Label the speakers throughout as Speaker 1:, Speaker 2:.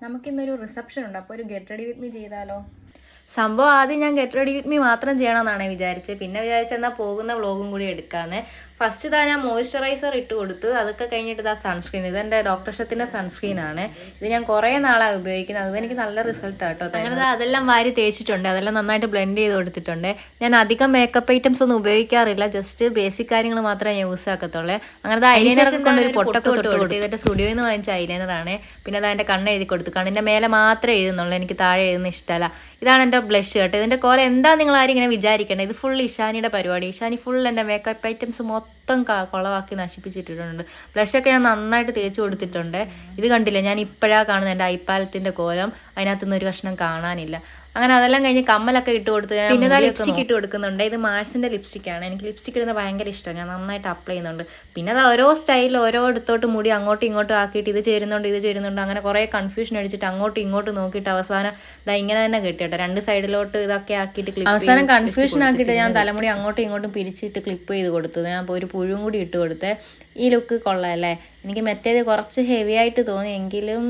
Speaker 1: നമുക്കിന്നൊരു റിസപ്ഷൻ ഉണ്ട്, അപ്പോൾ ഒരു ഗെറ്റ് റെഡി വിത്ത് മീ ചെയ്താലോ?
Speaker 2: സംഭവം ആദ്യം ഞാൻ ഗെറ്റ് റെഡി വിത്ത് മീ മാത്രം ചെയ്യണമെന്നാണ് വിചാരിച്ചത്. പിന്നെ വിചാരിച്ചെന്നാൽ പോകുന്ന വ്ളോഗും കൂടി എടുക്കാമെന്ന്. ഫസ്റ്റ് ഇതാ ഞാൻ മോയ്സ്ചറൈസർ ഇട്ട് കൊടുത്തു. അതൊക്കെ കഴിഞ്ഞിട്ട് ഇതാ സൺസ്ക്രീൻ. ഇതെൻ്റെ ഡോക്ടർ ഷത്തിൻ്റെ സൺസ്ക്രീനാണ്. ഇത് ഞാൻ കുറേ നാളാണ് ഉപയോഗിക്കുന്നത്. അതെനിക്ക് നല്ല റിസൾട്ടാണ് കേട്ടോ. അങ്ങനെ അതെല്ലാം വാരി തേച്ചിട്ടുണ്ട്. അതെല്ലാം നന്നായിട്ട് ബ്ലെൻഡ് ചെയ്ത് കൊടുത്തിട്ടുണ്ട്. ഞാൻ അധികം മേക്കപ്പ് ഐറ്റംസ് ഒന്നും ഉപയോഗിക്കാറില്ല. ജസ്റ്റ് ബേസിക് കാര്യങ്ങൾ മാത്രമേ ഞാൻ യൂസ് ആക്കത്തുള്ളൂ. അങ്ങനെ ഐലൈനർ കൊണ്ട് ഒരു പൊട്ടൊക്കെ തൊട്ട് കൊടുത്തു. ഇതെൻ്റെ സ്റ്റുഡിയോയിൽ നിന്ന് വാങ്ങിച്ച ഐലൈനറാണ്. പിന്നെ അത് എൻ്റെ കണ്ണ് എഴുതി കൊടുത്തു. കണ്ണിൻ്റെ മേലെ മാത്രമേ എഴുതുന്നുള്ളൂ, എനിക്ക് താഴെ എഴുതുന്ന ഇഷ്ടമല്ല. ഇതാണ് എൻ്റെ ബ്ലഷ് കേട്ടോ. ഇതിൻ്റെ കോല എന്താ നിങ്ങൾ ആരും ഇങ്ങനെ വിചാരിക്കേണ്ടത്. ഇത് ഫുൾ ഇഷാനിയുടെ പരിപാടി. ഇഷാനി ഫുൾ എൻ്റെ മേക്കപ്പ് ഐറ്റംസ് മൊത്തം കുളവാക്കി നശിപ്പിച്ചിട്ടിട്ടുണ്ട്. ബ്ലഷൊക്കെ ഞാൻ നന്നായിട്ട് തേച്ച് കൊടുത്തിട്ടുണ്ട്. ഇത് കണ്ടില്ല, ഞാൻ ഇപ്പോഴാണ് കാണുന്നത് എൻ്റെ ഐപാലറ്റിൻ്റെ കോലം. അതിനകത്തുനിന്ന് ഒരു കഷ്ണം കാണാനില്ല. അങ്ങനെ അതെല്ലാം കഴിഞ്ഞ് കമ്മലൊക്കെ ഇട്ട് കൊടുത്തു. പിന്നെ ലിപ്സ്റ്റിക് ഇട്ട് കൊടുക്കുന്നുണ്ട്. ഇത് മാഴ്സിൻ്റെ ലിപ്സ്റ്റിക്കാണ്. എനിക്ക് ലിപ്സ്റ്റിക് ഇടുന്നത് ഭയങ്കര ഇഷ്ടമാണ്. ഞാൻ നന്നായിട്ട് അപ്ലൈ ചെയ്യുന്നുണ്ട്. പിന്നെ അത് ഓരോ സ്റ്റൈലിൽ ഓരോ ഇടത്തോട്ട് മുടി അങ്ങോട്ടും ഇങ്ങോട്ടും ആക്കിയിട്ട് ഇത് ചേരുന്നുണ്ട് അങ്ങനെ കുറേ കൺഫ്യൂഷൻ അടിച്ചിട്ട് അങ്ങോട്ടും ഇങ്ങോട്ടും നോക്കിയിട്ട് അവസാനം ഇതാ ഇങ്ങനെ തന്നെ കെട്ടിട്ടോ. രണ്ട് സൈഡിലോട്ട് ഇതൊക്കെ ആക്കിയിട്ട് അവസാനം കൺഫ്യൂഷൻ ആക്കിയിട്ട് ഞാൻ തലമുടി അങ്ങോട്ടും ഇങ്ങോട്ടും പിരിച്ചിട്ട് ക്ലിപ്പ് ചെയ്ത് കൊടുത്തു. ഞാൻ അപ്പോൾ ഒരു പുഴുവും കൂടി ഇട്ട് കൊടുത്ത്. ഈ ലുക്ക് കൊള്ളാമല്ലേ? എനിക്ക് മറ്റേത് കുറച്ച് ഹെവി ആയിട്ട് തോന്നി, എങ്കിലും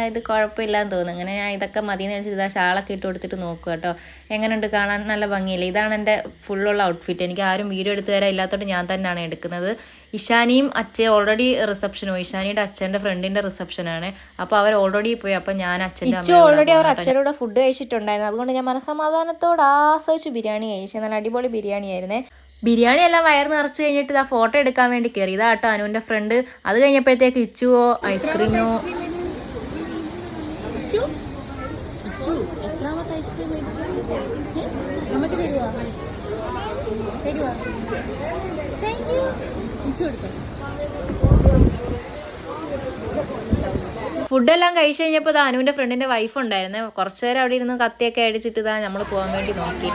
Speaker 2: ഇത് കുഴപ്പമില്ലാന്ന് തോന്നുന്നു. അങ്ങനെ ഞാൻ ഇതൊക്കെ മതിയെന്ന് വെച്ചിട്ട് ഇതാ ഷാളൊക്കെ ഇട്ട് കൊടുത്തിട്ട് നോക്കുക കേട്ടോ. എങ്ങനെയുണ്ട് കാണാൻ? നല്ല ഭംഗിയില്ലേ? ഇതാണ് എൻ്റെ ഫുള്ളുള്ള ഔട്ട്ഫിറ്റ്. എനിക്ക് ആരും വീഡിയോ എടുത്തു തരാൻ ഇല്ലാത്തതുകൊണ്ട് ഞാൻ തന്നെയാണ് എടുക്കുന്നത്. ഇഷാനിയും അച്ഛൻ ഓൾറെഡി റിസപ്ഷനോ, ഇഷാനിയുടെ അച്ഛൻ്റെ ഫ്രണ്ടിൻ്റെ റിസപ്ഷനാണ്. അപ്പോൾ അവർ ഓൾറെഡി പോയി. അപ്പോൾ ഞാൻ അച്ഛൻ്റെ ഓൾറെഡി അവർ അച്ഛനോട് ഫുഡ് കഴിച്ചിട്ടുണ്ടായിരുന്നു. അതുകൊണ്ട് ഞാൻ മനസ്സമാധാനത്തോട് ആസ്വദിച്ച് ബിരിയാണി കഴിച്ചു. നല്ല അടിപൊളി ബിരിയാണി ആയിരുന്നേ. ബിരിയാണി എല്ലാം വയറ് നിറച്ച് കഴിഞ്ഞിട്ട് ഇതാ ഫോട്ടോ എടുക്കാൻ വേണ്ടി കയറി. ഇതാട്ടോ അനുവിൻ്റെ ഫ്രണ്ട്. അത് കഴിഞ്ഞപ്പോഴത്തേക്ക് ഇച്ചുവോ ഐസ്ക്രീമോ ഫുഡെല്ലാം കഴിച്ച് കഴിഞ്ഞപ്പോൾ ഇതാ അനുവിൻ്റെ ഫ്രണ്ടിൻ്റെ വൈഫ് ഉണ്ടായിരുന്നേ. കുറച്ച് നേരം അവിടെ ഇരുന്ന് കത്തിയൊക്കെ അടിച്ചിട്ട് ഇതാ നമ്മൾ പോകാൻ വേണ്ടി നോക്കി.